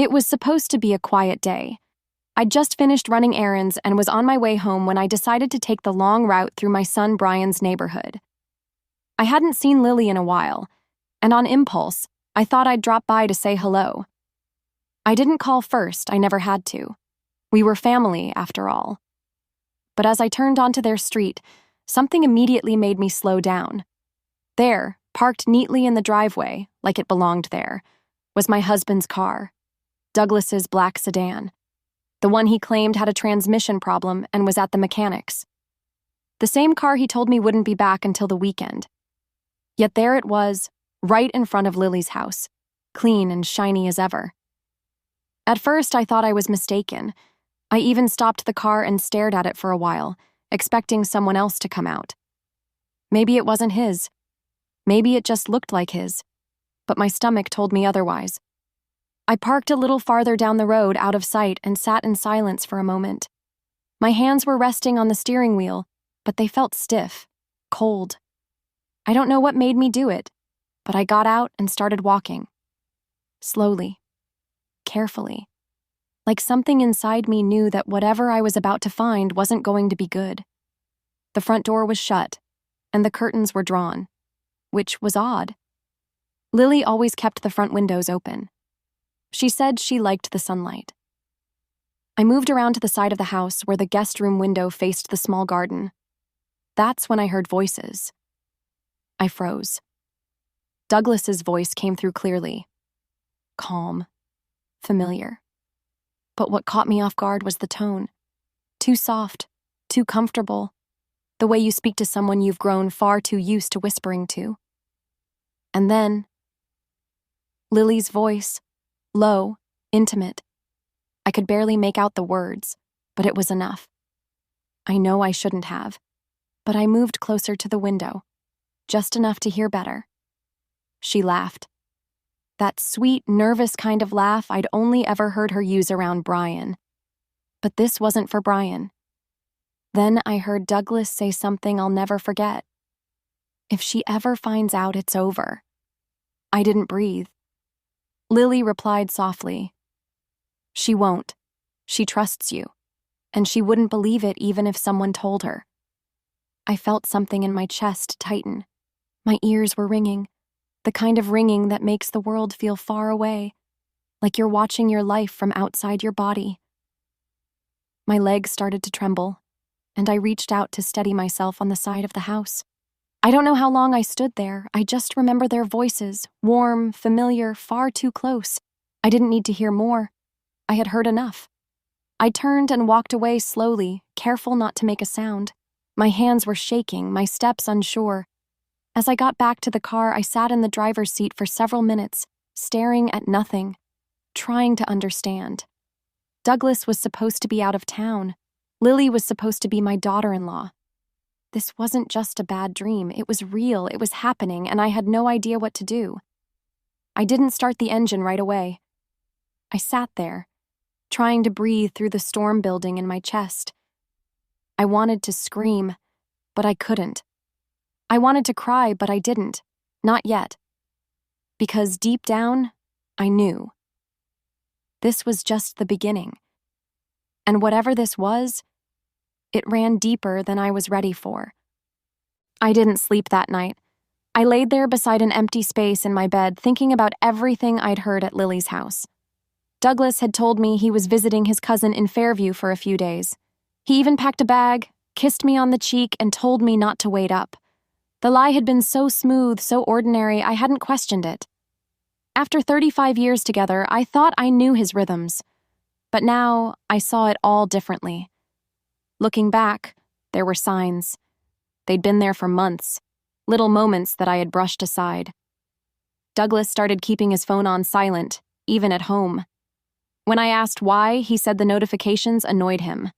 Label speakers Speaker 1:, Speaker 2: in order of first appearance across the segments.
Speaker 1: It was supposed to be a quiet day. I'd just finished running errands and was on my way home when I decided to take the long route through my son Brian's neighborhood. I hadn't seen Lily in a while, and on impulse, I thought I'd drop by to say hello. I didn't call first, I never had to. We were family, after all. But as I turned onto their street, something immediately made me slow down. There, parked neatly in the driveway, like it belonged there, was my husband's car, Douglas's black sedan, the one he claimed had a transmission problem and was at the mechanic's. The same car he told me wouldn't be back until the weekend. Yet there it was, right in front of Lily's house, clean and shiny as ever. At first, I thought I was mistaken. I even stopped the car and stared at it for a while, expecting someone else to come out. Maybe it wasn't his. Maybe it just looked like his. But my stomach told me otherwise. I parked a little farther down the road out of sight and sat in silence for a moment. My hands were resting on the steering wheel, but they felt stiff, cold. I don't know what made me do it, but I got out and started walking. Slowly. Carefully. Like something inside me knew that whatever I was about to find wasn't going to be good. The front door was shut, and the curtains were drawn, which was odd. Lily always kept the front windows open. She said she liked the sunlight. I moved around to the side of the house where the guest room window faced the small garden. That's when I heard voices. I froze. Douglas's voice came through clearly. Calm. Familiar. But what caught me off guard was the tone. Too soft, too comfortable, the way you speak to someone you've grown far too used to whispering to. And then, Lily's voice, low, intimate. I could barely make out the words, but it was enough. I know I shouldn't have, but I moved closer to the window, just enough to hear better. She laughed. That sweet, nervous kind of laugh I'd only ever heard her use around Brian. But this wasn't for Brian. Then I heard Douglas say something I'll never forget. If she ever finds out, it's over. I didn't breathe. Lily replied softly. She won't. She trusts you. And she wouldn't believe it even if someone told her. I felt something in my chest tighten. My ears were ringing. The kind of ringing that makes the world feel far away, like you're watching your life from outside your body. My legs started to tremble, and I reached out to steady myself on the side of the house. I don't know how long I stood there. I just remember their voices, warm, familiar, far too close. I didn't need to hear more. I had heard enough. I turned and walked away slowly, careful not to make a sound. My hands were shaking, my steps unsure. As I got back to the car, I sat in the driver's seat for several minutes, staring at nothing, trying to understand. Douglas was supposed to be out of town. Lily was supposed to be my daughter-in-law. This wasn't just a bad dream. It was real, it was happening, and I had no idea what to do. I didn't start the engine right away. I sat there, trying to breathe through the storm building in my chest. I wanted to scream, but I couldn't. I wanted to cry, but I didn't. Not yet. Because deep down, I knew. This was just the beginning. And whatever this was, it ran deeper than I was ready for. I didn't sleep that night. I laid there beside an empty space in my bed, thinking about everything I'd heard at Lily's house. Douglas had told me he was visiting his cousin in Fairview for a few days. He even packed a bag, kissed me on the cheek, and told me not to wait up. The lie had been so smooth, so ordinary, I hadn't questioned it. After 35 years together, I thought I knew his rhythms. But now, I saw it all differently. Looking back, there were signs. They'd been there for months, little moments that I had brushed aside. Douglas started keeping his phone on silent, even at home. When I asked why, he said the notifications annoyed him.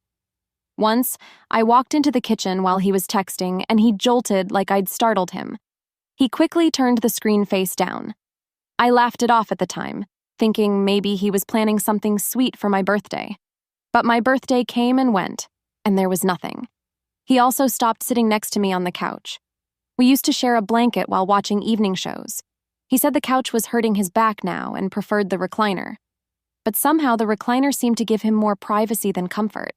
Speaker 1: Once, I walked into the kitchen while he was texting, and he jolted like I'd startled him. He quickly turned the screen face down. I laughed it off at the time, thinking maybe he was planning something sweet for my birthday. But my birthday came and went, and there was nothing. He also stopped sitting next to me on the couch. We used to share a blanket while watching evening shows. He said the couch was hurting his back now and preferred the recliner. but somehow the recliner seemed to give him more privacy than comfort.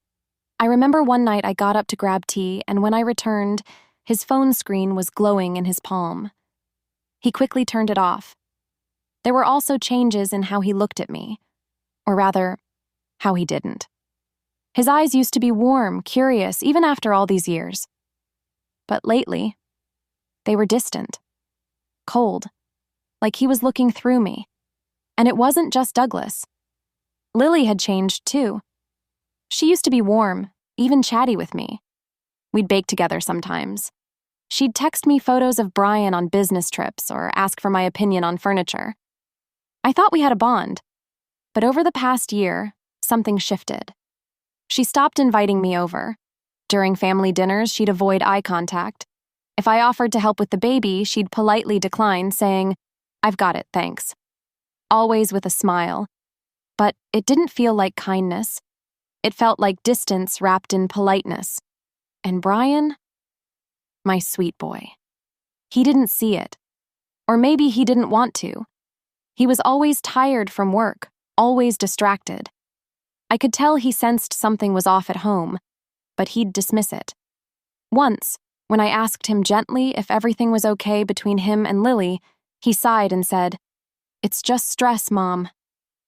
Speaker 1: I remember one night I got up to grab tea, and when I returned, his phone screen was glowing in his palm. He quickly turned it off. There were also changes in how he looked at me, or rather, how he didn't. His eyes used to be warm, curious, even after all these years. But lately, they were distant, cold, like he was looking through me. And it wasn't just Douglas. Lily had changed too. She used to be warm, even chatty with me. We'd bake together sometimes. She'd text me photos of Brian on business trips or ask for my opinion on furniture. I thought we had a bond, but over the past year, something shifted. She stopped inviting me over. During family dinners, she'd avoid eye contact. If I offered to help with the baby, she'd politely decline, saying, "I've got it, thanks." Always with a smile. But it didn't feel like kindness. It felt like distance wrapped in politeness. And Brian? My sweet boy. He didn't see it. Or maybe he didn't want to. He was always tired from work, always distracted. I could tell he sensed something was off at home, but he'd dismiss it. Once, when I asked him gently if everything was okay between him and Lily, he sighed and said, "It's just stress, Mom.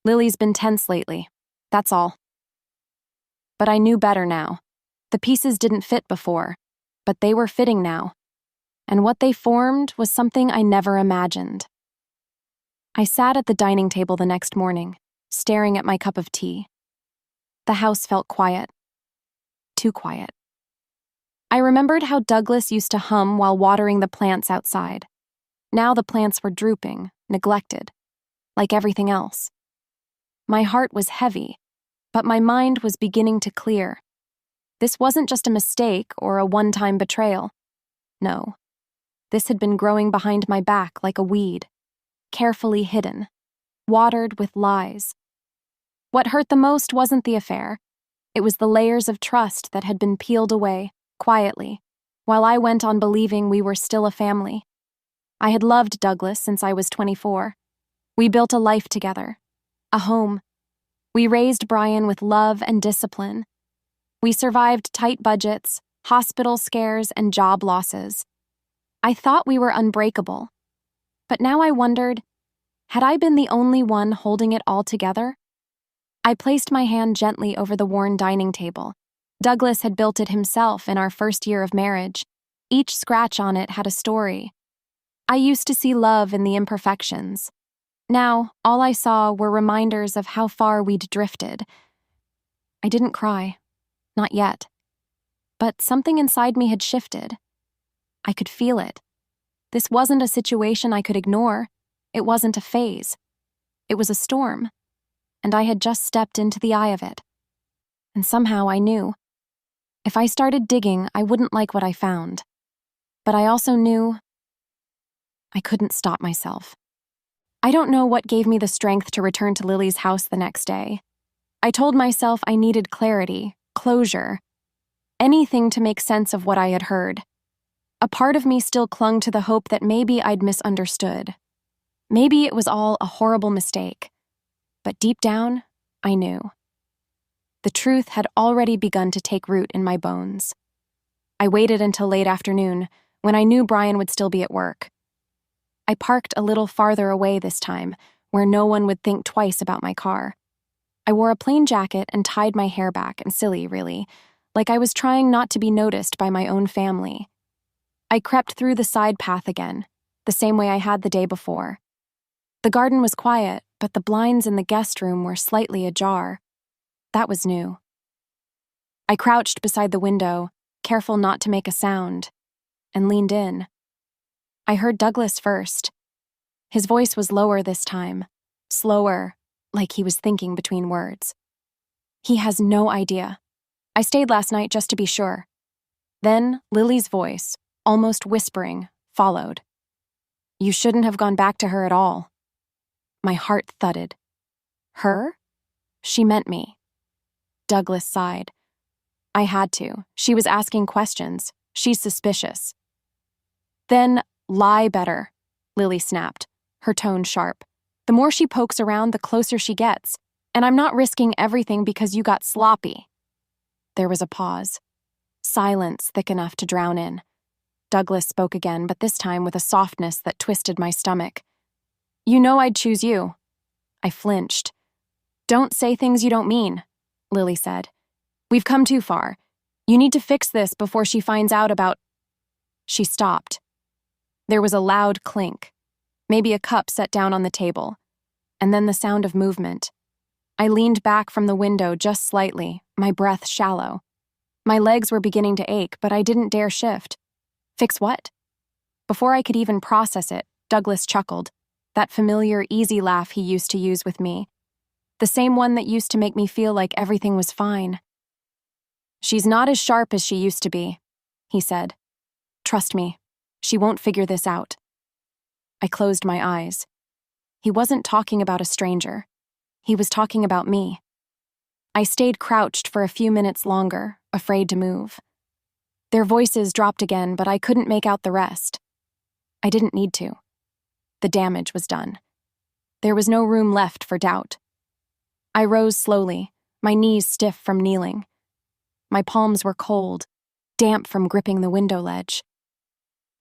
Speaker 1: Lily's been tense lately. That's all." But I knew better now. The pieces didn't fit before, but they were fitting now. And what they formed was something I never imagined. I sat at the dining table the next morning, staring at my cup of tea. The house felt quiet. Too quiet. I remembered how Douglas used to hum while watering the plants outside. Now the plants were drooping, neglected, like everything else. My heart was heavy, but my mind was beginning to clear. This wasn't just a mistake or a one-time betrayal. No. This had been growing behind my back like a weed, carefully hidden, watered with lies. What hurt the most wasn't the affair. It was the layers of trust that had been peeled away, quietly, while I went on believing we were still a family. I had loved Douglas since I was 24. We built a life together, a home. We raised Brian with love and discipline. We survived tight budgets, hospital scares, and job losses. I thought we were unbreakable. But now I wondered, had I been the only one holding it all together? I placed my hand gently over the worn dining table. Douglas had built it himself in our first year of marriage. Each scratch on it had a story. I used to see love in the imperfections. Now, all I saw were reminders of how far we'd drifted. I didn't cry. Not yet. But something inside me had shifted. I could feel it. This wasn't a situation I could ignore. It wasn't a phase. It was a storm. And I had just stepped into the eye of it. And somehow I knew. If I started digging, I wouldn't like what I found. But I also knew I couldn't stop myself. I don't know what gave me the strength to return to Lily's house the next day. I told myself I needed clarity, closure, anything to make sense of what I had heard. A part of me still clung to the hope that maybe I'd misunderstood. Maybe it was all a horrible mistake. But deep down, I knew. The truth had already begun to take root in my bones. I waited until late afternoon, when I knew Brian would still be at work. I parked a little farther away this time, where no one would think twice about my car. I wore a plain jacket and tied my hair back, and silly, really, like I was trying not to be noticed by my own family. I crept through the side path again, the same way I had the day before. The garden was quiet, but the blinds in the guest room were slightly ajar. That was new. I crouched beside the window, careful not to make a sound, and leaned in. I heard Douglas first. His voice was lower this time, slower, like he was thinking between words. He has no idea. I stayed last night just to be sure. Then Lily's voice, almost whispering, followed. "You shouldn't have gone back to her at all." My heart thudded. Her? She meant me. Douglas sighed. I had to. She was asking questions. She's suspicious. Then lie better, Lily snapped, her tone sharp. The more she pokes around, the closer she gets. And I'm not risking everything because you got sloppy. There was a pause. Silence thick enough to drown in. Douglas spoke again, but this time with a softness that twisted my stomach. You know I'd choose you. I flinched. Don't say things you don't mean, Lily said. We've come too far. You need to fix this before she finds out about... She stopped. There was a loud clink, maybe a cup set down on the table, and then the sound of movement. I leaned back from the window just slightly, my breath shallow. My legs were beginning to ache, but I didn't dare shift. Fix what? Before I could even process it, Douglas chuckled, that familiar, easy laugh he used to use with me. The same one that used to make me feel like everything was fine. She's not as sharp as she used to be, he said. Trust me, she won't figure this out. I closed my eyes. He wasn't talking about a stranger. He was talking about me. I stayed crouched for a few minutes longer, afraid to move. Their voices dropped again, but I couldn't make out the rest. I didn't need to. The damage was done. There was no room left for doubt. I rose slowly, my knees stiff from kneeling. My palms were cold, damp from gripping the window ledge.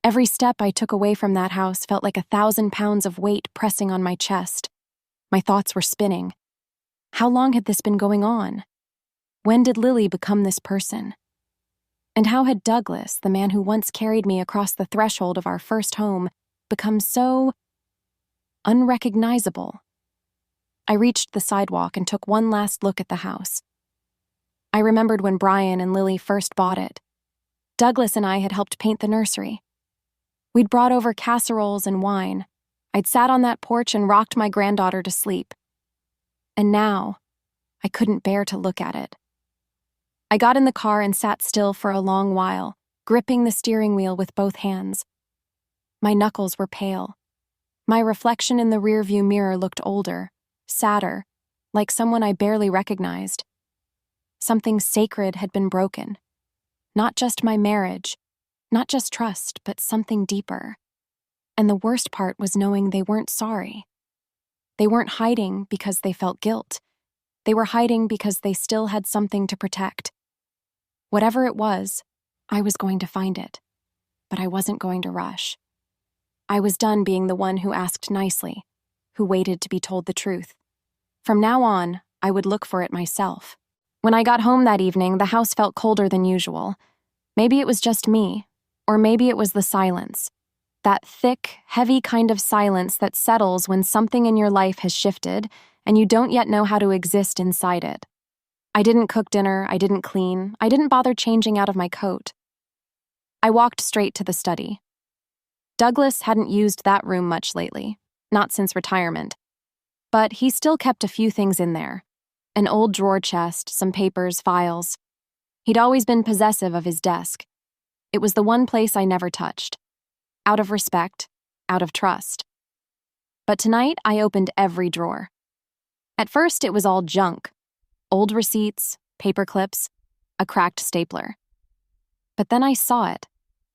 Speaker 1: Every step I took away from that house felt like 1,000 pounds of weight pressing on my chest. My thoughts were spinning. How long had this been going on? When did Lily become this person? And how had Douglas, the man who once carried me across the threshold of our first home, become so unrecognizable? I reached the sidewalk and took one last look at the house. I remembered when Brian and Lily first bought it. Douglas and I had helped paint the nursery. We'd brought over casseroles and wine. I'd sat on that porch and rocked my granddaughter to sleep. And now, I couldn't bear to look at it. I got in the car and sat still for a long while, gripping the steering wheel with both hands. My knuckles were pale. My reflection in the rearview mirror looked older, sadder, like someone I barely recognized. Something sacred had been broken. Not just my marriage, not just trust, but something deeper. And the worst part was knowing they weren't sorry. They weren't hiding because they felt guilt. They were hiding because they still had something to protect. Whatever it was, I was going to find it. But I wasn't going to rush. I was done being the one who asked nicely, who waited to be told the truth. From now on, I would look for it myself. When I got home that evening, the house felt colder than usual. Maybe it was just me, or maybe it was the silence. That thick, heavy kind of silence that settles when something in your life has shifted and you don't yet know how to exist inside it. I didn't cook dinner, I didn't clean, I didn't bother changing out of my coat. I walked straight to the study. Douglas hadn't used that room much lately, not since retirement. But he still kept a few things in there. An old drawer chest, some papers, files. He'd always been possessive of his desk. It was the one place I never touched. Out of respect, out of trust. But tonight, I opened every drawer. At first, it was all junk. Old receipts, paper clips, a cracked stapler. But then I saw it,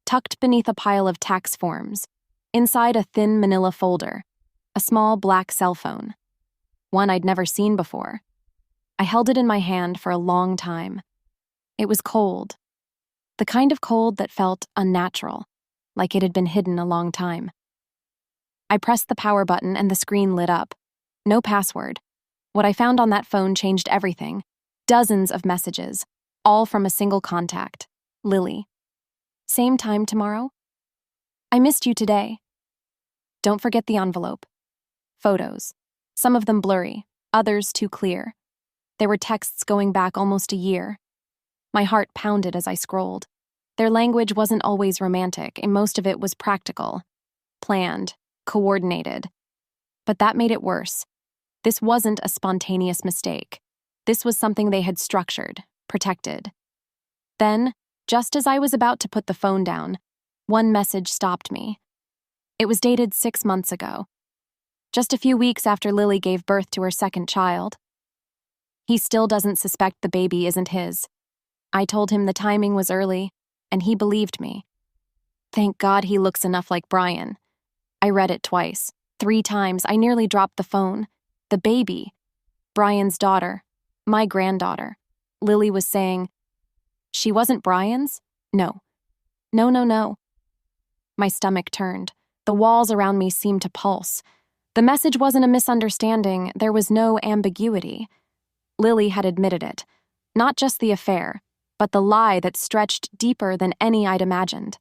Speaker 1: tucked beneath a pile of tax forms, inside a thin manila folder, a small black cell phone. One I'd never seen before. I held it in my hand for a long time. It was cold. The kind of cold that felt unnatural, like it had been hidden a long time. I pressed the power button and the screen lit up. No password. What I found on that phone changed everything. Dozens of messages, all from a single contact, Lily. Same time tomorrow? I missed you today. Don't forget the envelope. Photos. Some of them blurry, others too clear. There were texts going back almost a year. My heart pounded as I scrolled. Their language wasn't always romantic, and most of it was practical, planned, coordinated. But that made it worse. This wasn't a spontaneous mistake. This was something they had structured, protected. Then, just as I was about to put the phone down, one message stopped me. It was dated 6 months ago, just a few weeks after Lily gave birth to her second child. He still doesn't suspect the baby isn't his. I told him the timing was early, and he believed me. Thank God he looks enough like Brian. I read it twice, 3 times. I nearly dropped the phone. The baby. Brian's daughter. My granddaughter. Lily was saying, "She wasn't Brian's? No. No, no, no." My stomach turned. The walls around me seemed to pulse. The message wasn't a misunderstanding. There was no ambiguity. Lily had admitted it. Not just the affair, but the lie that stretched deeper than any I'd imagined.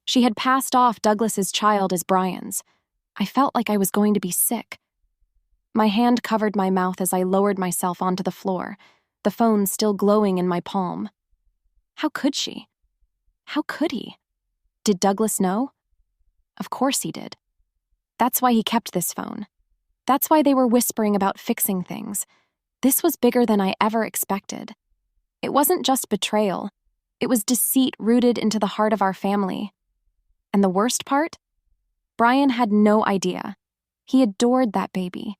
Speaker 1: She had passed off Douglas's child as Brian's. I felt like I was going to be sick. My hand covered my mouth as I lowered myself onto the floor, the phone still glowing in my palm. How could she? How could he? Did Douglas know? Of course he did. That's why he kept this phone. That's why they were whispering about fixing things. This was bigger than I ever expected. It wasn't just betrayal. It was deceit rooted into the heart of our family. And the worst part? Brian had no idea. He adored that baby.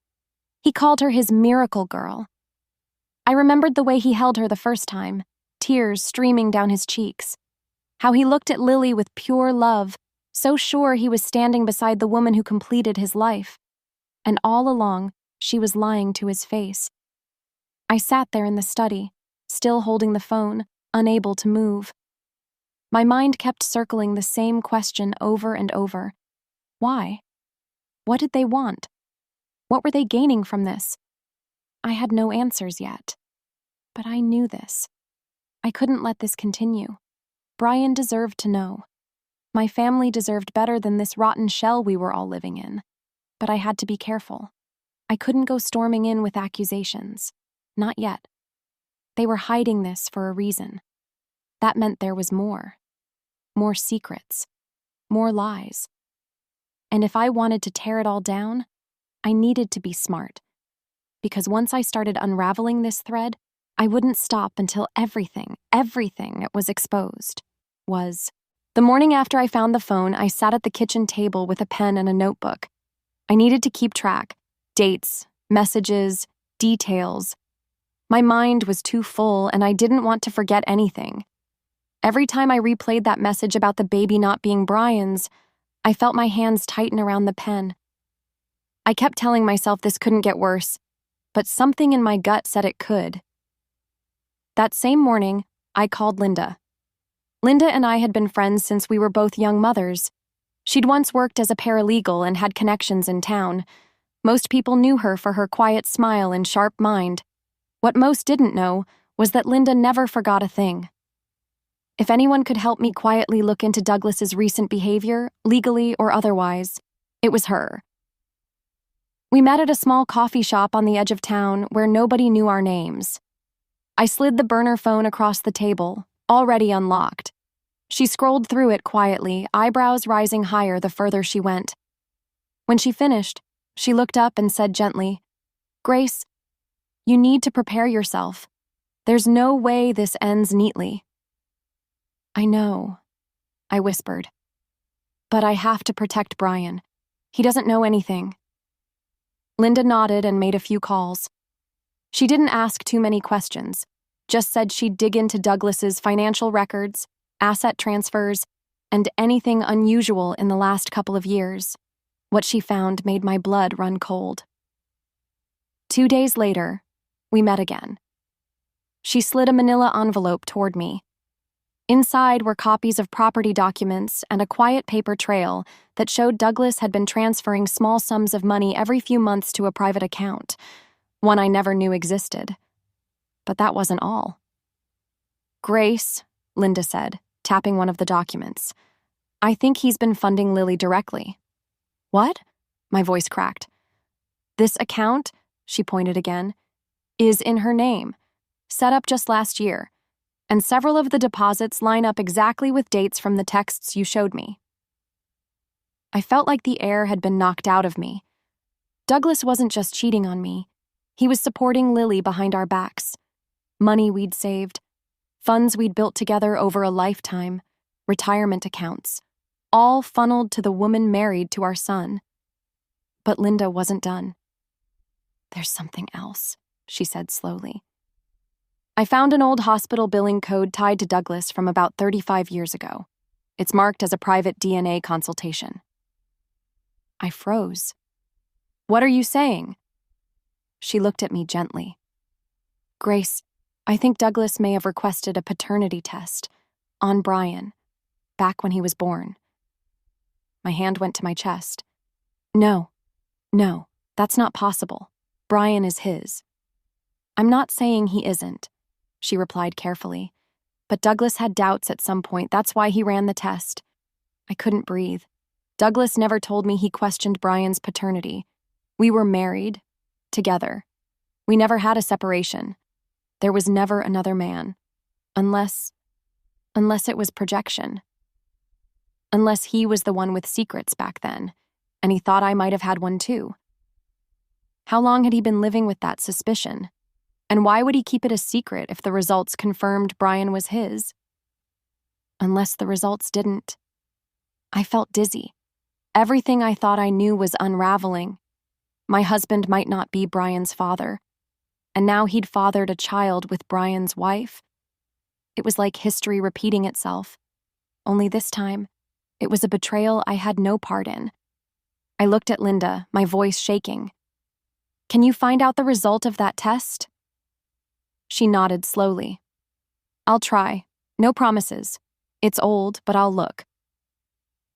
Speaker 1: He called her his miracle girl. I remembered the way he held her the first time, tears streaming down his cheeks. How he looked at Lily with pure love, so sure he was standing beside the woman who completed his life. And all along, she was lying to his face. I sat there in the study, still holding the phone, unable to move. My mind kept circling the same question over and over. Why? What did they want? What were they gaining from this? I had no answers yet. But I knew this. I couldn't let this continue. Brian deserved to know. My family deserved better than this rotten shell we were all living in. But I had to be careful. I couldn't go storming in with accusations. Not yet. They were hiding this for a reason. That meant there was more. More secrets. More lies. And if I wanted to tear it all down, I needed to be smart. Because once I started unraveling this thread, I wouldn't stop until everything was exposed. The morning after I found the phone, I sat at the kitchen table with a pen and a notebook. I needed to keep track. Dates, messages, details. My mind was too full, and I didn't want to forget anything. Every time I replayed that message about the baby not being Brian's, I felt my hands tighten around the pen. I kept telling myself this couldn't get worse, but something in my gut said it could. That same morning, I called Linda. Linda and I had been friends since we were both young mothers. She'd once worked as a paralegal and had connections in town. Most people knew her for her quiet smile and sharp mind. What most didn't know was that Linda never forgot a thing. If anyone could help me quietly look into Douglas's recent behavior, legally or otherwise, it was her. We met at a small coffee shop on the edge of town where nobody knew our names. I slid the burner phone across the table, already unlocked. She scrolled through it quietly, eyebrows rising higher the further she went. When she finished, she looked up and said gently, "Grace, you need to prepare yourself. There's no way this ends neatly." "I know," I whispered. "But I have to protect Brian. He doesn't know anything." Linda nodded and made a few calls. She didn't ask too many questions, just said she'd dig into Douglas's financial records, asset transfers, and anything unusual in the last couple of years. What she found made my blood run cold. 2 days later, we met again. She slid a manila envelope toward me. Inside were copies of property documents and a quiet paper trail that showed Douglas had been transferring small sums of money every few months to a private account, one I never knew existed. But that wasn't all. "Grace," Linda said, tapping one of the documents, "I think he's been funding Lily directly." "What?" My voice cracked. "This account," she pointed again, "is in her name, set up just last year, and several of the deposits line up exactly with dates from the texts you showed me." I felt like the air had been knocked out of me. Douglas wasn't just cheating on me. He was supporting Lily behind our backs. Money we'd saved, funds we'd built together over a lifetime, retirement accounts, all funneled to the woman married to our son. But Linda wasn't done. "There's something else," she said slowly. I found an old hospital billing code tied to Douglas from about 35 years ago. It's marked as a private DNA consultation. I froze. "What are you saying?" She looked at me gently. Grace, I think Douglas may have requested a paternity test on Brian, back when he was born. My hand went to my chest. No, that's not possible. Brian is his. I'm not saying he isn't, she replied carefully. But Douglas had doubts at some point. That's why he ran the test. I couldn't breathe. Douglas never told me he questioned Brian's paternity. We were married, together. We never had a separation. There was never another man. Unless it was projection. Unless he was the one with secrets back then, and he thought I might have had one too. How long had he been living with that suspicion? And why would he keep it a secret if the results confirmed Brian was his? Unless the results didn't. I felt dizzy. Everything I thought I knew was unraveling. My husband might not be Brian's father, and now he'd fathered a child with Brian's wife. It was like history repeating itself. Only this time, it was a betrayal I had no part in. I looked at Linda, my voice shaking. Can you find out the result of that test? She nodded slowly. I'll try. No promises. It's old, but I'll look.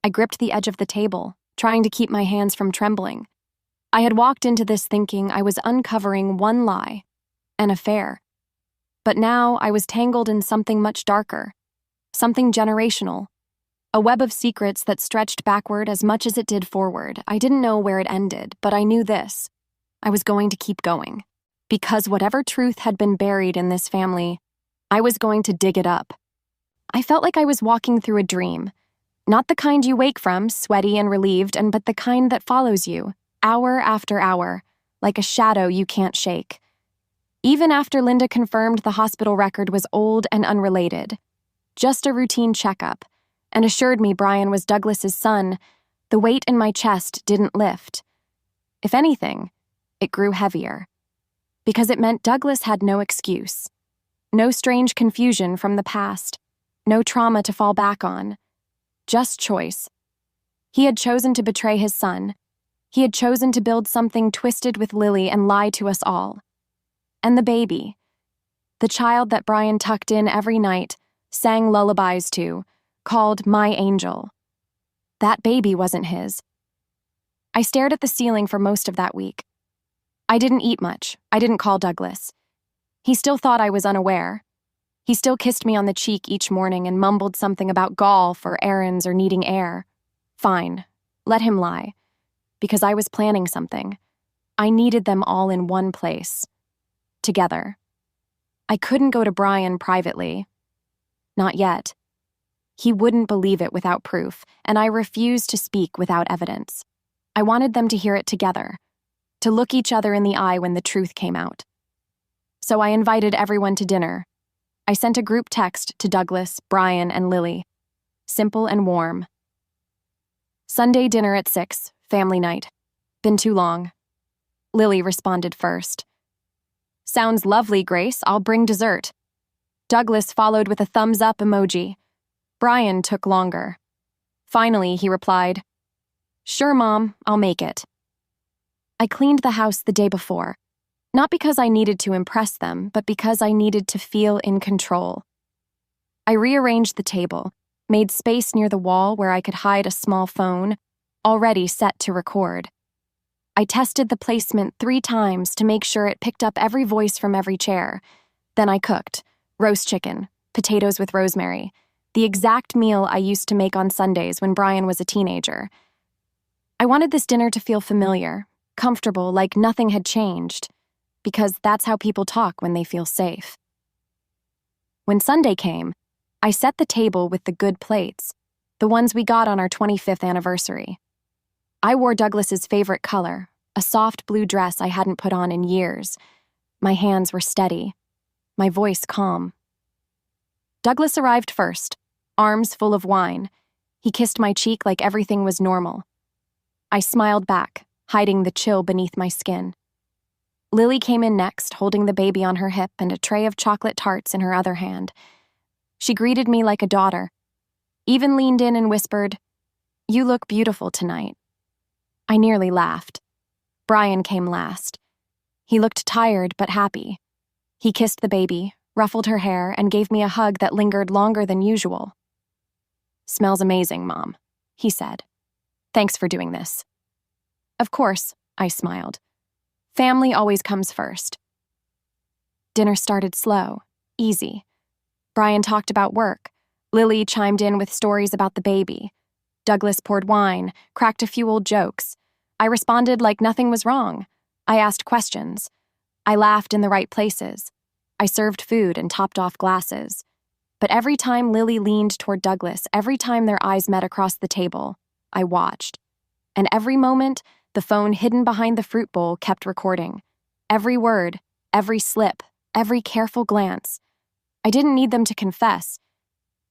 Speaker 1: I gripped the edge of the table, trying to keep my hands from trembling. I had walked into this thinking I was uncovering one lie, an affair. But now I was tangled in something much darker, something generational, a web of secrets that stretched backward as much as it did forward. I didn't know where it ended, but I knew this. I was going to keep going. Because whatever truth had been buried in this family, I was going to dig it up. I felt like I was walking through a dream. Not the kind you wake from, sweaty and relieved, but the kind that follows you, hour after hour, like a shadow you can't shake. Even after Linda confirmed the hospital record was old and unrelated, just a routine checkup, and assured me Brian was Douglas's son, the weight in my chest didn't lift. If anything, it grew heavier. Because it meant Douglas had no excuse. No strange confusion from the past. No trauma to fall back on. Just choice. He had chosen to betray his son. He had chosen to build something twisted with Lily and lie to us all. And the baby. The child that Brian tucked in every night, sang lullabies to, called my angel. That baby wasn't his. I stared at the ceiling for most of that week. I didn't eat much. I didn't call Douglas. He still thought I was unaware. He still kissed me on the cheek each morning and mumbled something about golf or errands or needing air. Fine. Let him lie. Because I was planning something. I needed them all in one place. Together. I couldn't go to Brian privately. Not yet. He wouldn't believe it without proof, and I refused to speak without evidence. I wanted them to hear it together. To look each other in the eye when the truth came out. So I invited everyone to dinner. I sent a group text to Douglas, Brian, and Lily. Simple and warm. Sunday dinner at 6, family night. Been too long. Lily responded first. Sounds lovely, Grace. I'll bring dessert. Douglas followed with a thumbs up emoji. Brian took longer. Finally, he replied, Sure, Mom, I'll make it. I cleaned the house the day before, not because I needed to impress them, but because I needed to feel in control. I rearranged the table, made space near the wall where I could hide a small phone, already set to record. I tested the placement 3 times to make sure it picked up every voice from every chair. Then I cooked roast chicken, potatoes with rosemary, the exact meal I used to make on Sundays when Brian was a teenager. I wanted this dinner to feel familiar, comfortable, like nothing had changed, because that's how people talk when they feel safe. When Sunday came, I set the table with the good plates, the ones we got on our 25th anniversary. I wore Douglas's favorite color, a soft blue dress I hadn't put on in years. My hands were steady, my voice calm. Douglas arrived first, arms full of wine. He kissed my cheek like everything was normal. I smiled back, hiding the chill beneath my skin. Lily came in next, holding the baby on her hip and a tray of chocolate tarts in her other hand. She greeted me like a daughter, even leaned in and whispered, "You look beautiful tonight." I nearly laughed. Brian came last. He looked tired but happy. He kissed the baby, ruffled her hair, and gave me a hug that lingered longer than usual. "Smells amazing, Mom," he said. "Thanks for doing this." "Of course," I smiled. "Family always comes first." Dinner started slow, easy. Brian talked about work. Lily chimed in with stories about the baby. Douglas poured wine, cracked a few old jokes. I responded like nothing was wrong. I asked questions. I laughed in the right places. I served food and topped off glasses. But every time Lily leaned toward Douglas, every time their eyes met across the table, I watched. And every moment, the phone hidden behind the fruit bowl kept recording. Every word, every slip, every careful glance. I didn't need them to confess.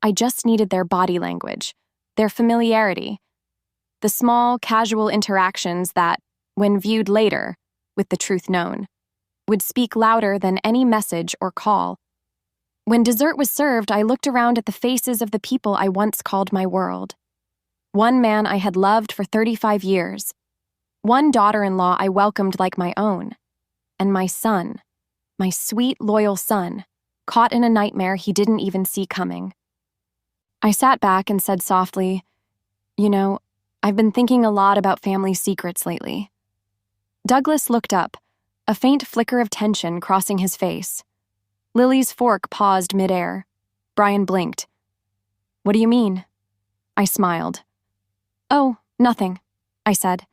Speaker 1: I just needed their body language, their familiarity, the small, casual interactions that, when viewed later, with the truth known, would speak louder than any message or call. When dessert was served, I looked around at the faces of the people I once called my world. One man I had loved for 35 years. One daughter-in-law I welcomed like my own. And my son, my sweet, loyal son, caught in a nightmare he didn't even see coming. I sat back and said softly, "You know, I've been thinking a lot about family secrets lately." Douglas looked up, a faint flicker of tension crossing his face. Lily's fork paused midair. Brian blinked. "What do you mean?" I smiled. "Oh, nothing," I said.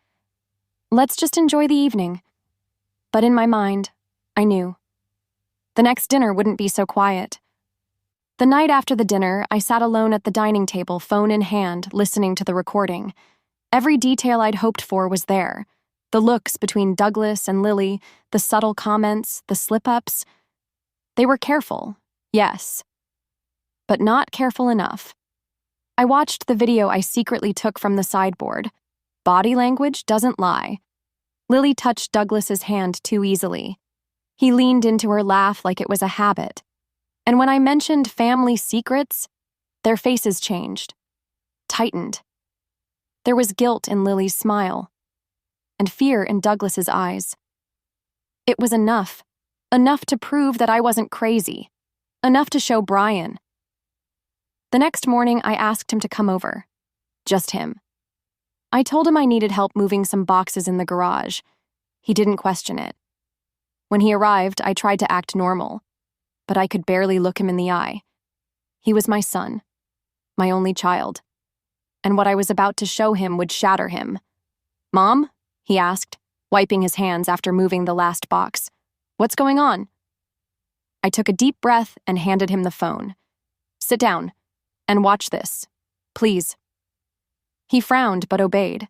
Speaker 1: "Let's just enjoy the evening." But in my mind, I knew. The next dinner wouldn't be so quiet. The night after the dinner, I sat alone at the dining table, phone in hand, listening to the recording. Every detail I'd hoped for was there. The looks between Douglas and Lily, the subtle comments, the slip-ups. They were careful, yes, but not careful enough. I watched the video I secretly took from the sideboard. Body language doesn't lie. Lily touched Douglas's hand too easily. He leaned into her laugh like it was a habit. And when I mentioned family secrets, their faces changed, tightened. There was guilt in Lily's smile, and fear in Douglas's eyes. It was enough to prove that I wasn't crazy, enough to show Brian. The next morning, I asked him to come over. Just him. I told him I needed help moving some boxes in the garage. He didn't question it. When he arrived, I tried to act normal, but I could barely look him in the eye. He was my son, my only child, and what I was about to show him would shatter him. "Mom?" he asked, wiping his hands after moving the last box. "What's going on?" I took a deep breath and handed him the phone. "Sit down and watch this, please." He frowned but obeyed.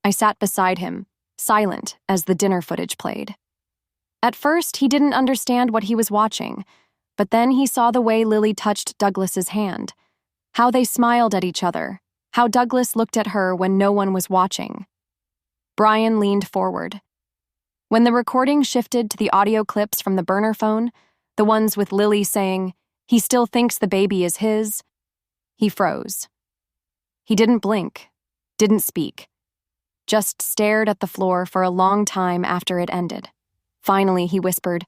Speaker 1: I sat beside him, silent as the dinner footage played. At first, he didn't understand what he was watching, but then he saw the way Lily touched Douglas's hand, how they smiled at each other, how Douglas looked at her when no one was watching. Brian leaned forward. When the recording shifted to the audio clips from the burner phone, the ones with Lily saying, "He still thinks the baby is his," he froze. He didn't blink, didn't speak, just stared at the floor for a long time after it ended. Finally, he whispered,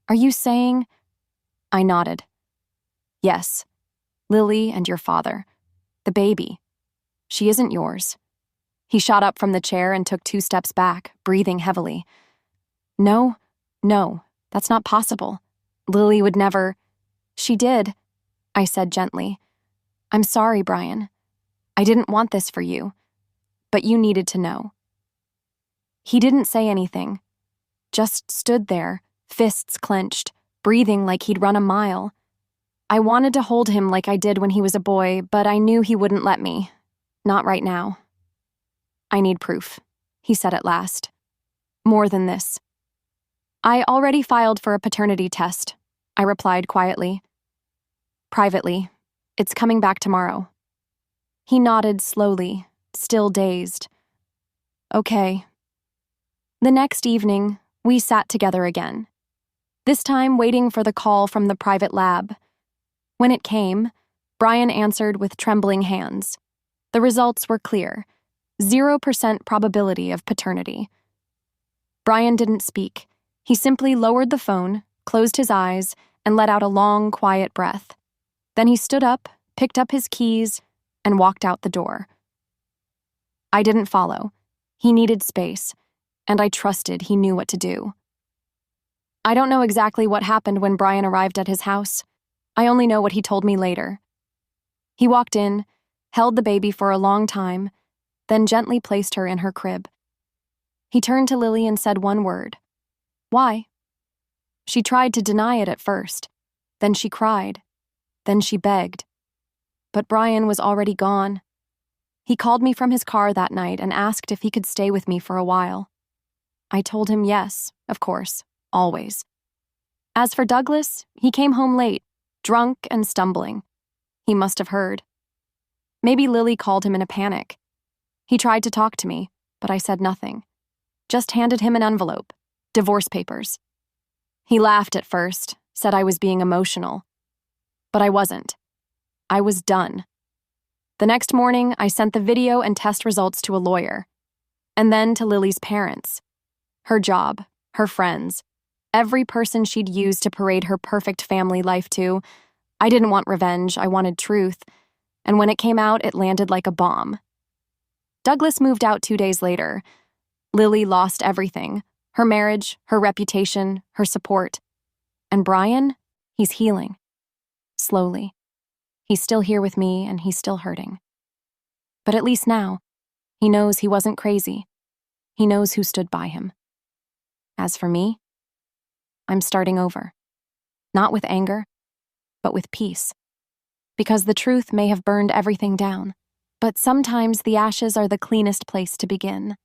Speaker 1: "Are you saying—" I nodded. "Yes, Lily and your father. The baby. She isn't yours." He shot up from the chair and took 2 steps back, breathing heavily. No, that's not possible. Lily would never—" "She did," I said gently. "I'm sorry, Brian. I didn't want this for you, but you needed to know." He didn't say anything, just stood there, fists clenched, breathing like he'd run a mile. I wanted to hold him like I did when he was a boy, but I knew he wouldn't let me. Not right now. "I need proof," he said at last. "More than this." "I already filed for a paternity test," I replied quietly. "Privately. It's coming back tomorrow." He nodded slowly, still dazed. "Okay." The next evening, we sat together again. This time waiting for the call from the private lab. When it came, Brian answered with trembling hands. The results were clear. 0% probability of paternity. Brian didn't speak. He simply lowered the phone, closed his eyes, and let out a long, quiet breath. Then he stood up, picked up his keys, and walked out the door. I didn't follow. He needed space, and I trusted he knew what to do. I don't know exactly what happened when Brian arrived at his house. I only know what he told me later. He walked in, held the baby for a long time, then gently placed her in her crib. He turned to Lily and said one word. "Why?" She tried to deny it at first. Then she cried. Then she begged. But Brian was already gone. He called me from his car that night and asked if he could stay with me for a while. I told him yes, of course, always. As for Douglas, he came home late, drunk and stumbling. He must have heard. Maybe Lily called him in a panic. He tried to talk to me, but I said nothing. Just handed him an envelope, divorce papers. He laughed at first, said I was being emotional. But I wasn't. I was done. The next morning, I sent the video and test results to a lawyer, and then to Lily's parents. Her job, her friends, every person she'd used to parade her perfect family life to. I didn't want revenge, I wanted truth, and when it came out, it landed like a bomb. Douglas moved out 2 days later. Lily lost everything, her marriage, her reputation, her support. And Brian, he's healing. Slowly. He's still here with me, and he's still hurting. But at least now, he knows he wasn't crazy. He knows who stood by him. As for me, I'm starting over. Not with anger, but with peace. Because the truth may have burned everything down, but sometimes the ashes are the cleanest place to begin.